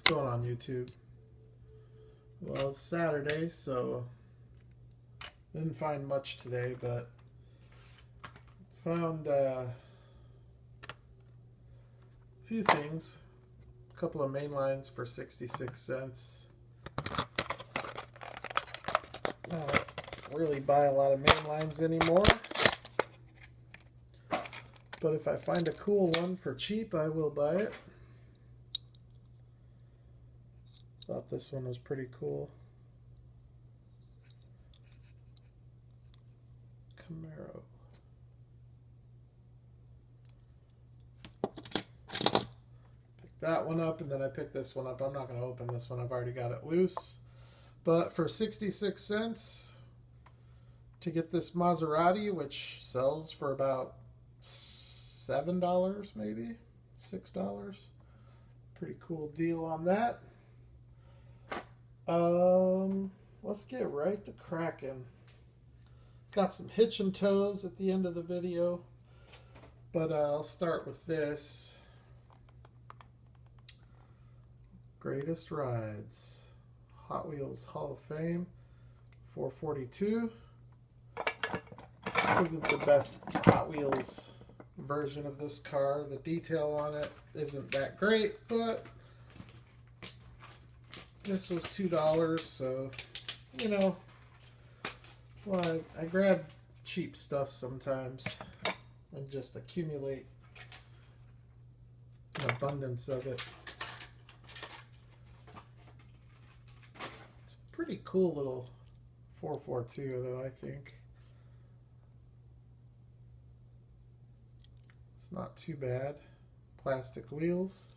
going on, YouTube? Well, it's Saturday, so didn't find much today, but found a few things. A couple of main lines for 66 cents. I don't really buy a lot of main lines anymore, but if I find a cool one for cheap, I will buy it. Thought this one was pretty cool. Camaro. Pick that one up, and then I picked this one up. I'm not going to open this one. I've already got it loose. But for 66 cents to get this Maserati, which sells for about $7 maybe, $6. Pretty cool deal on that. Let's get right to cracking. Got some Hitch and Toes at the end of the video, but I'll start with this. Greatest Rides. Hot Wheels Hall of Fame. 442. This isn't the best Hot Wheels version of this car. The detail on it isn't that great, but this was $2, so, you know, well, I grab cheap stuff sometimes and just accumulate an abundance of it. It's a pretty cool little 442, though, I think. It's not too bad. Plastic wheels.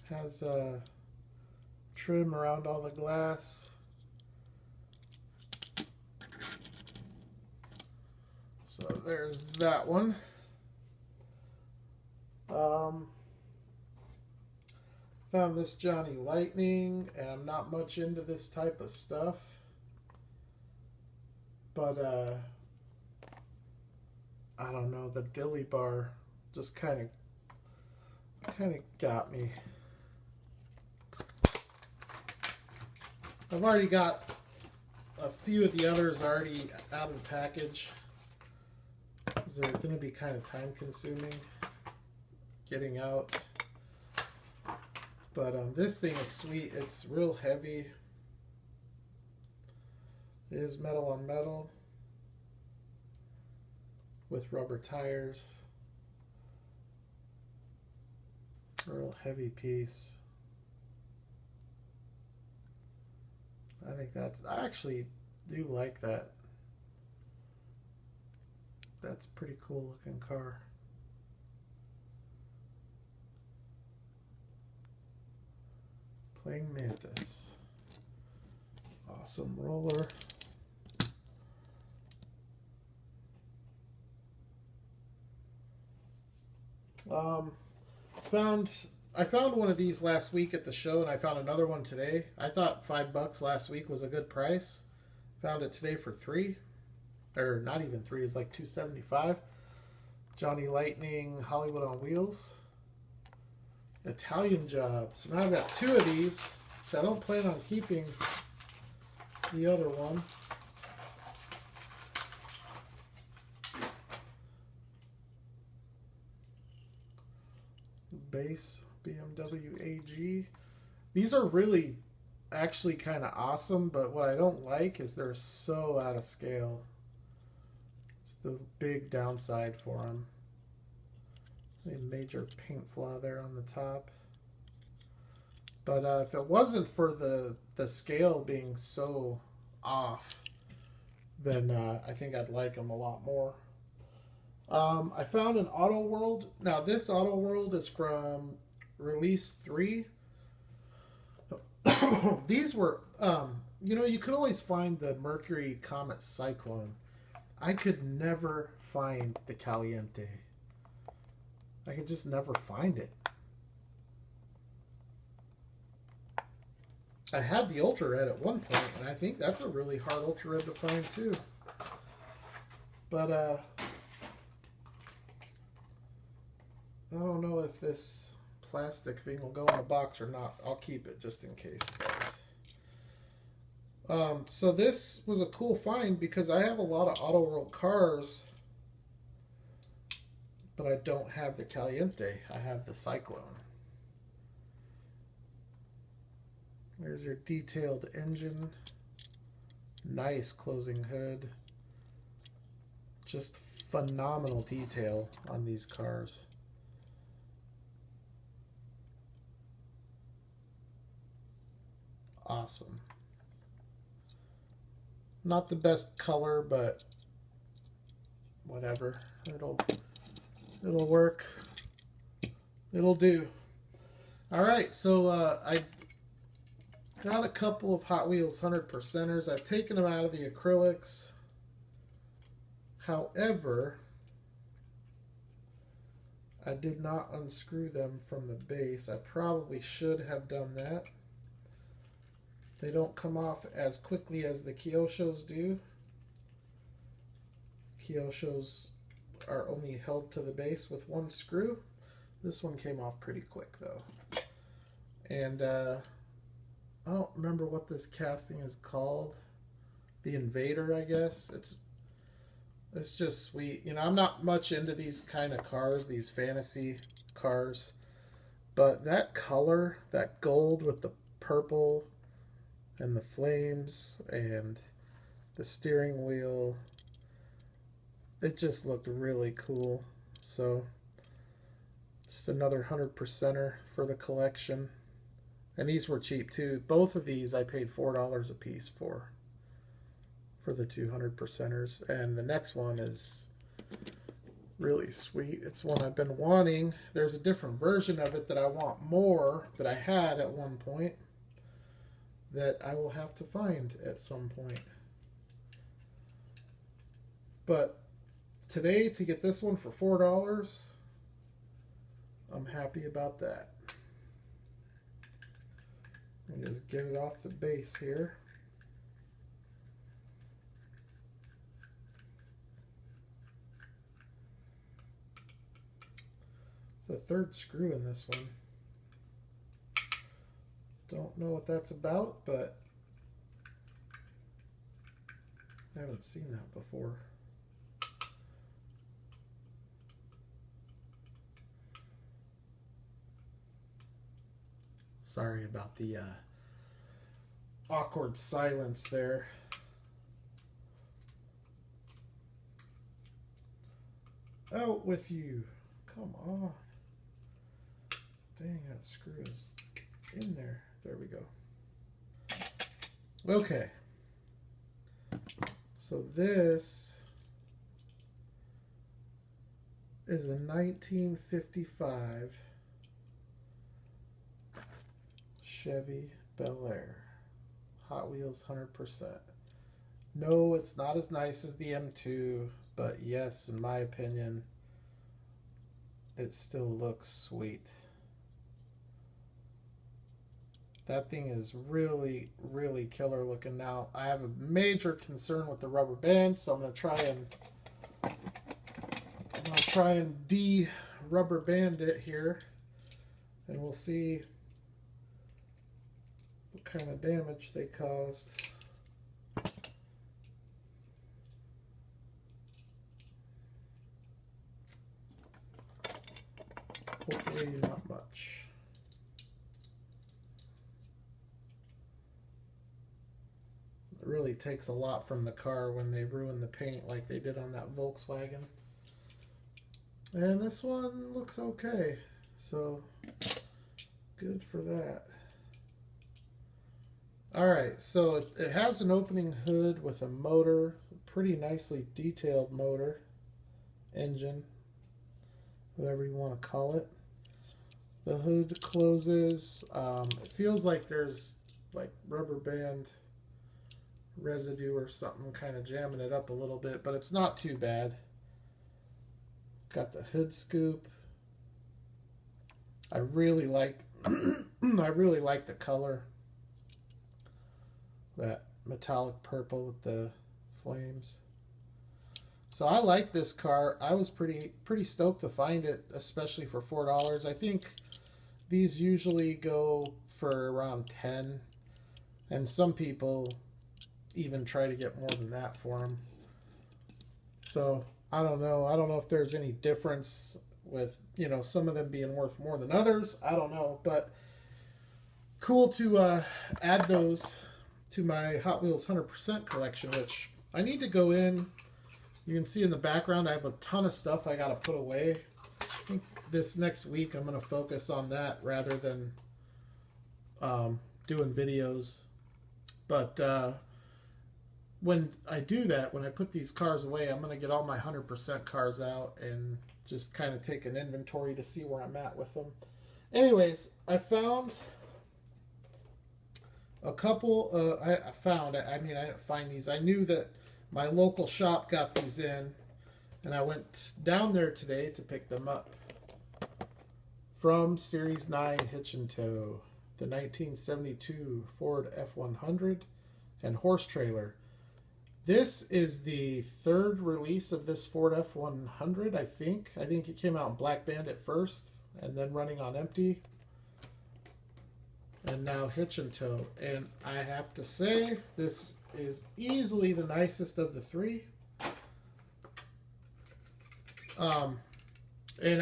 Has trim around all the glass. So there's that one. Found this Johnny Lightning, and I'm not much into this type of stuff, but I don't know, the dilly bar just kind of got me. I've already got a few of the others already out of the package, because they're going to be kind of time consuming getting out. But this thing is sweet. It's real heavy. It is metal on metal with rubber tires. A real heavy piece. I actually do like that. That's a pretty cool looking car. Playing Mantis. Awesome roller. I found one of these last week at the show, and I found another one today. I thought $5 last week was a good price. Found it today for $3, or not even $3. It's like $2.75. Johnny Lightning Hollywood on Wheels. Italian Job. So now I've got two of these, which I don't plan on keeping the other one. Base BMW AG. These are really actually kind of awesome, but what I don't like is they're so out of scale. It's the big downside for them. A major paint flaw there on the top. But if it wasn't for the scale being so off, then I think I'd like them a lot more. I found an Auto World. Now this Auto World is from Release 3. These were, you know, you could always find the Mercury Comet Cyclone. I could never find the Caliente. I could just never find it. I had the Ultra Red at one point, and I think that's a really hard Ultra Red to find too. But I don't know if this plastic thing will go in the box or not. I'll keep it just in case, guys. So this was a cool find because I have a lot of Auto World cars, but I don't have the Caliente. I have the Cyclone. There's your detailed engine. Nice closing hood. Just phenomenal detail on these cars. Awesome. Not the best color, but whatever. It'll work. It'll do. All right, so I got a couple of Hot Wheels 100%ers. I've taken them out of the acrylics. However, I did not unscrew them from the base. I probably should have done that. They don't come off as quickly as the Kyoshos do. Kyoshos are only held to the base with one screw. This one came off pretty quick though. And I don't remember what this casting is called. The Invader, I guess. It's just sweet. You know, I'm not much into these kind of cars, these fantasy cars. But that color, that gold with the purple and the flames and the steering wheel, it just looked really cool. So just another 100%er for the collection. And these were cheap too. Both of these I paid $4 a piece for the 200%ers. And the next one is really sweet. It's one I've been wanting. There's a different version of it that I want more, that I had at one point, that I will have to find at some point. But today, to get this one for $4, I'm happy about that. And just get it off the base here. It's the third screw in this one. Don't know what that's about, but I haven't seen that before. Sorry about the awkward silence there. Out with you. Come on. Dang, that screw is in there. There we go. Okay. So this is a 1955 Chevy Bel Air. Hot Wheels 100%. No, it's not as nice as the M2, but yes, in my opinion, it still looks sweet. That thing is really, really killer looking. Now, I have a major concern with the rubber band, so I'm going to try and de-rubber band it here, and we'll see what kind of damage they caused. Hopefully not much. It really takes a lot from the car when they ruin the paint like they did on that Volkswagen. And this one looks okay, so good for that. Alright, so it has an opening hood with a motor, a pretty nicely detailed motor, engine, whatever you want to call it. The hood closes. It feels like there's like rubber band residue or something kind of jamming it up a little bit, but it's not too bad. Got the hood scoop. I really like I really like the color. That metallic purple with the flames. So I like this car. I was pretty stoked to find it, especially for $4. I think these usually go for around 10, and some people even try to get more than that for them. So I don't know. I don't know if there's any difference with, you know, some of them being worth more than others. I don't know, but cool to add those to my Hot Wheels 100% collection, which I need to go in. You can see in the background I have a ton of stuff I got to put away. I think this next week I'm going to focus on that rather than doing videos. But when I do that, when I put these cars away, I'm going to get all my 100% cars out and just kind of take an inventory to see where I'm at with them. Anyways, I found a couple. I mean, I didn't find these. I knew that my local shop got these in, and I went down there today to pick them up. From Series 9 Hitch and Tote, the 1972 Ford F100 and horse trailer. This is the third release of this Ford F100, I think. I think it came out in Black Band at first, and then running on empty. And now Hitch and Tote. And I have to say, this is easily the nicest of the three. And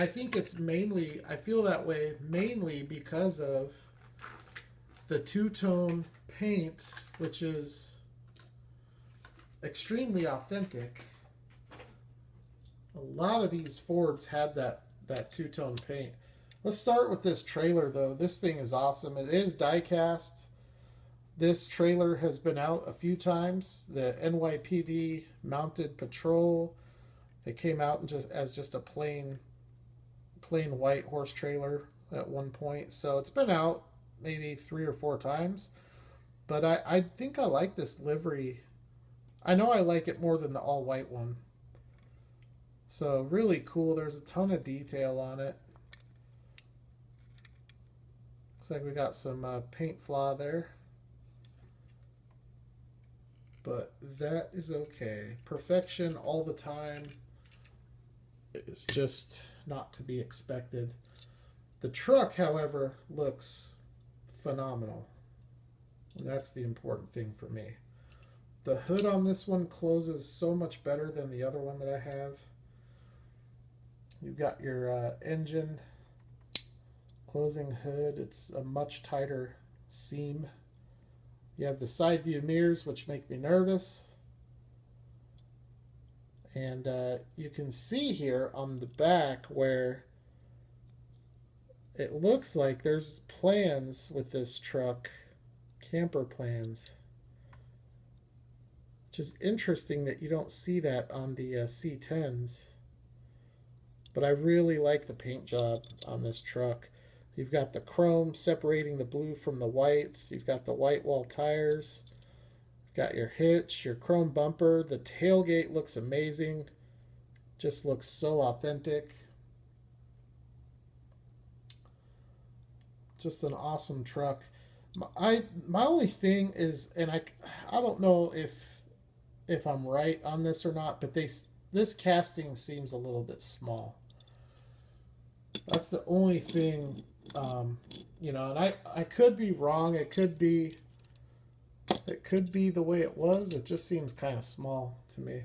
I think it's mainly, I feel that way mainly because of the two-tone paint, which is extremely authentic. A lot of these Fords had that two-tone paint. Let's start with this trailer, though. This thing is awesome. It is die-cast. This trailer has been out a few times. The NYPD Mounted Patrol. It came out as just a plain white horse trailer at one point. So it's been out maybe 3 or 4 times. But I think I like this livery. I know I like it more than the all-white one. So really cool. There's a ton of detail on it. Looks like we got some paint flaw there. But that is okay. Perfection all the time is just not to be expected. The truck, however, looks phenomenal. And that's the important thing for me. The hood on this one closes so much better than the other one that I have. You've got your engine closing hood. It's a much tighter seam. You have the side view mirrors, which make me nervous. And you can see here on the back where it looks like there's plans with this truck, camper plans. Which is interesting that you don't see that on the C10s. But I really like the paint job on this truck. You've got the chrome separating the blue from the white. You've got the white wall tires. You've got your hitch, your chrome bumper. The tailgate looks amazing. Just looks so authentic. Just an awesome truck. My only thing is, and I don't know if I'm right on this or not, but this casting seems a little bit small. That's the only thing, you know, and I could be wrong. It could be the way it was. It just seems kind of small to me.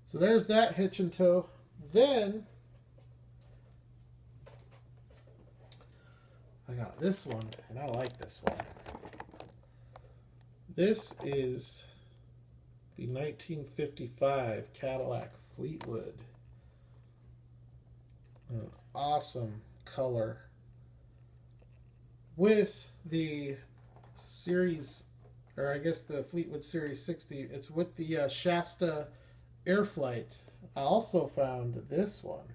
So there's that Hitch and Tote. Then I got this one, and I like this one. This is the 1955 Cadillac Fleetwood. An awesome color. With the series, or I guess the Fleetwood Series 60, it's with the Shasta Airflight. I also found this one.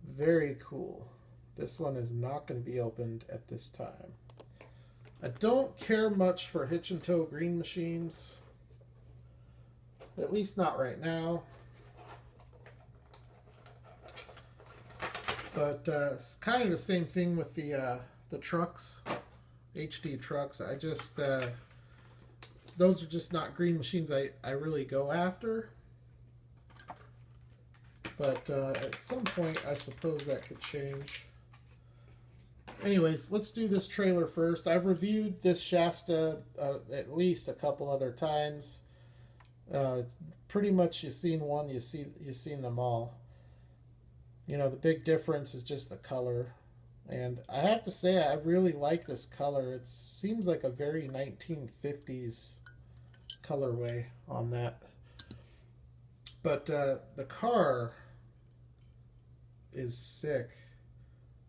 Very cool. This one is not going to be opened at this time. I don't care much for Hitch and Tote green machines. At least not right now. But it's kind of the same thing with the trucks, HD trucks. I just the those are just not green machines I really go after. But at some point, I suppose that could change. Anyways, let's do this trailer first. I've reviewed this Shasta at least a couple other times. Pretty much you've seen one, you've seen them all. You know, the big difference is just the color. And I have to say, I really like this color. It seems like a very 1950s colorway on that. But the car is sick.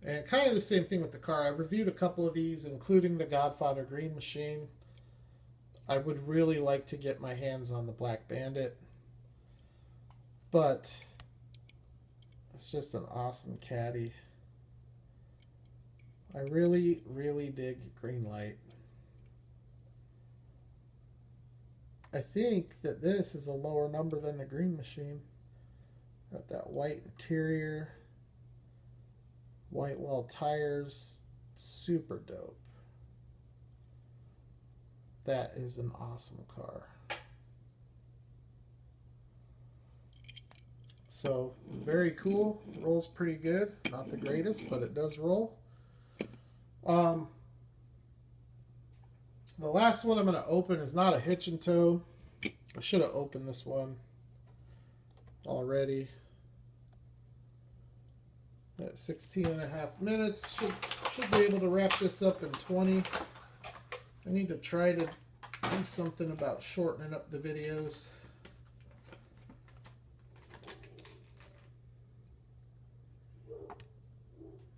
And kind of the same thing with the car. I've reviewed a couple of these, including the Godfather Green Machine. I would really like to get my hands on the Black Bandit. But it's just an awesome caddy. I really, really dig Greenlight. I think that this is a lower number than the Green Machine. Got that white interior, white wall tires, super dope. That is an awesome car. So, very cool. Rolls pretty good. Not the greatest, but it does roll. The last one I'm going to open is not a Hitch and Tote. I should have opened this one already. At 16 and a half minutes. Should be able to wrap this up in 20. I need to try to do something about shortening up the videos.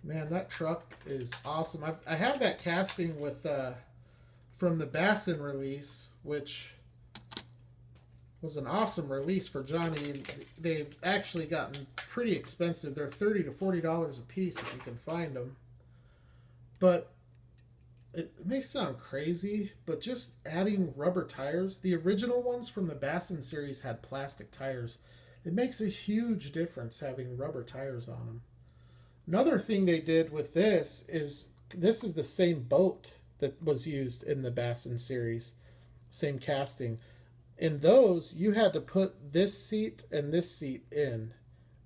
Man, that truck is awesome. I have that casting with from the Bassin release, which was an awesome release for Johnny. They've actually gotten pretty expensive. They're $30 to $40 a piece if you can find them. But it may sound crazy, but just adding rubber tires, the original ones from the Bassin series had plastic tires. It makes a huge difference having rubber tires on them. Another thing they did with this is the same boat that was used in the Bassin series, same casting. In those, you had to put this seat and this seat in.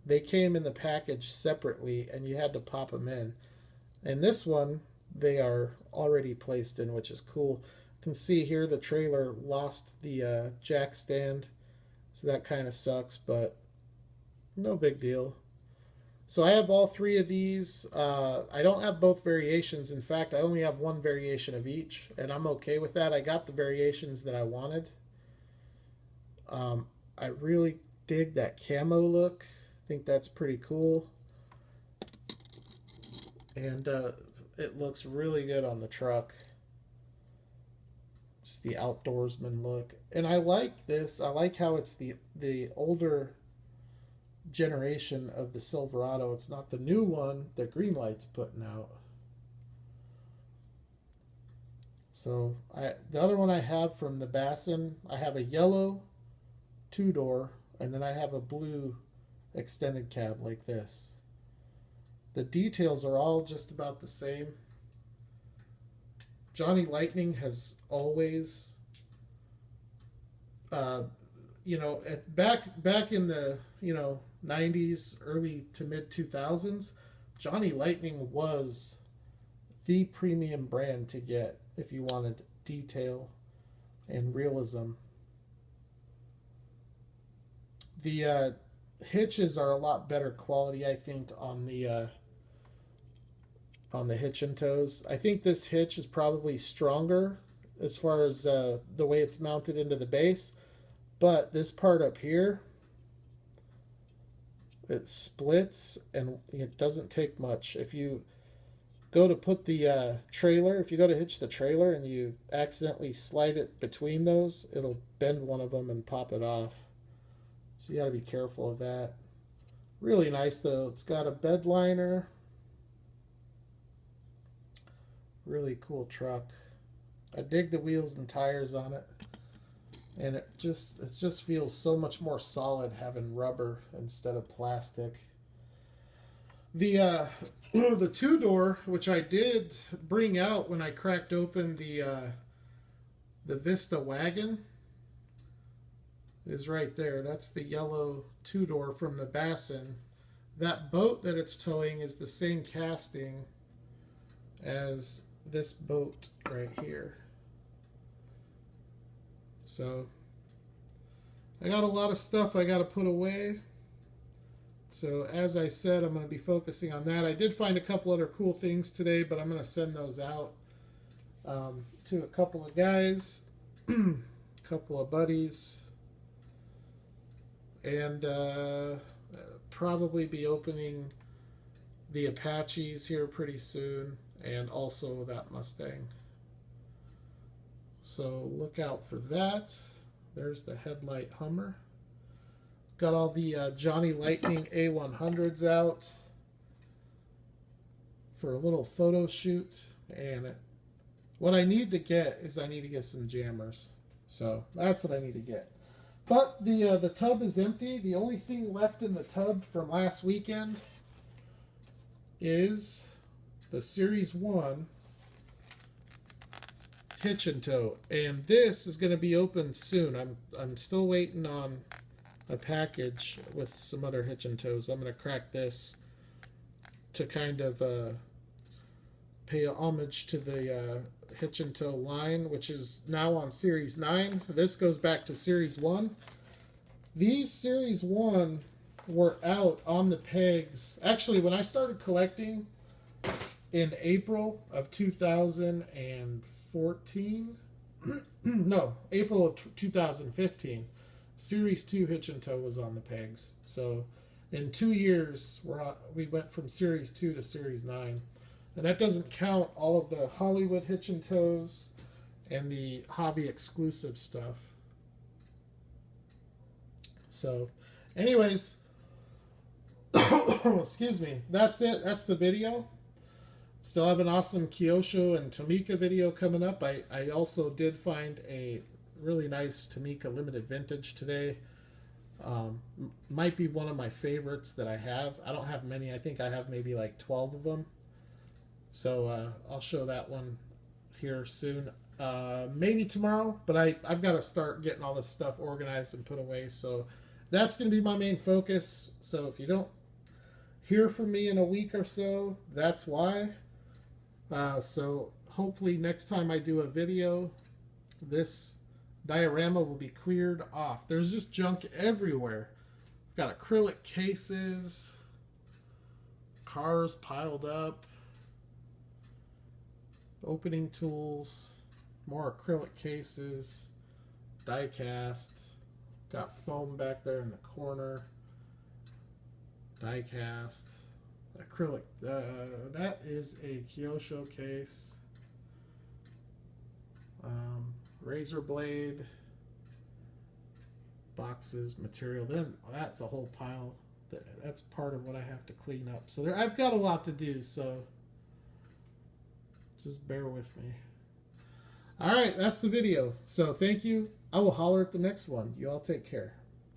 They came in the package separately, and you had to pop them in. And this one, they are already placed in, which is cool. You can see here the trailer lost the jack stand, so that kind of sucks, but no big deal. So I have all three of these. I don't have both variations. In fact, I only have one variation of each, and I'm okay with that. I got the variations that I wanted. I really dig that camo look. I think that's pretty cool. And it looks really good on the truck. Just the outdoorsman look. And I like this. I like how it's the older generation of the Silverado. It's not the new one that Greenlight's putting out. So the other one I have from the Bassin, I have a yellow two-door, and then I have a blue extended cab like this. The details are all just about the same. Johnny Lightning has always, back in the 90s, early to mid 2000s, Johnny Lightning was the premium brand to get if you wanted detail and realism. The hitches are a lot better quality, I think, on the hitch and toes. I think this hitch is probably stronger as far as the way it's mounted into the base, but this part up here, it splits and it doesn't take much. If you go to put the trailer, if you go to hitch the trailer and you accidentally slide it between those, it'll bend one of them and pop it off. So you got to be careful of that. Really nice though. It's got a bed liner. Really cool truck. I dig the wheels and tires on it. And it just feels so much more solid having rubber instead of plastic. The the two-door, which I did bring out when I cracked open the The Vista wagon is right there. That's the yellow two-door from the Bassin. That boat that it's towing is the same casting as this boat right here. So I got a lot of stuff I got to put away. So as I said, I'm going to be focusing on that. I did find a couple other cool things today, but I'm going to send those out to a couple of guys, a couple of buddies, and probably be opening the Apaches here pretty soon, and also that Mustang. So look out for that. There's the headlight Hummer. Got all the Johnny Lightning A100s out for a little photo shoot. And what I need to get is I need to get some jammers. So that's what I need to get. But the tub is empty. The only thing left in the tub from last weekend is the Series 1 Hitch and Tote. And this is going to be opened soon. I'm still waiting on a package with some other Hitch and Toes. I'm going to crack this to kind of pay homage to the Hitch and Tow line, which is now on Series 9. This goes back to Series 1. These Series 1 were out on the pegs. Actually, when I started collecting in April of 2014, no, April of 2015, Series 2 Hitch and Tow was on the pegs. So in 2 years, we went from Series 2 to Series 9. And that doesn't count all of the Hollywood Hitch and Tows and the hobby exclusive stuff. So, anyways, excuse me, that's it. That's the video. Still have an awesome Kyosho and Tomica video coming up. I also did find a really nice Tomica limited vintage today. Might be one of my favorites that I have. I don't have many. I think I have maybe like 12 of them. So I'll show that one here soon. Maybe tomorrow, but I've got to start getting all this stuff organized and put away. So that's going to be my main focus. So if you don't hear from me in a week or so, that's why. So hopefully next time I do a video, this diorama will be cleared off. There's just junk everywhere. I've got acrylic cases, cars piled up, opening tools, more acrylic cases, die cast, got foam back there in the corner, die cast, acrylic, that is a Kyosho case, razor blade, boxes, material, then that's a whole pile, that's part of what I have to clean up. So there, I've got a lot to do, so just bear with me. All right, that's the video. So thank you. I will holler at the next one. You all take care.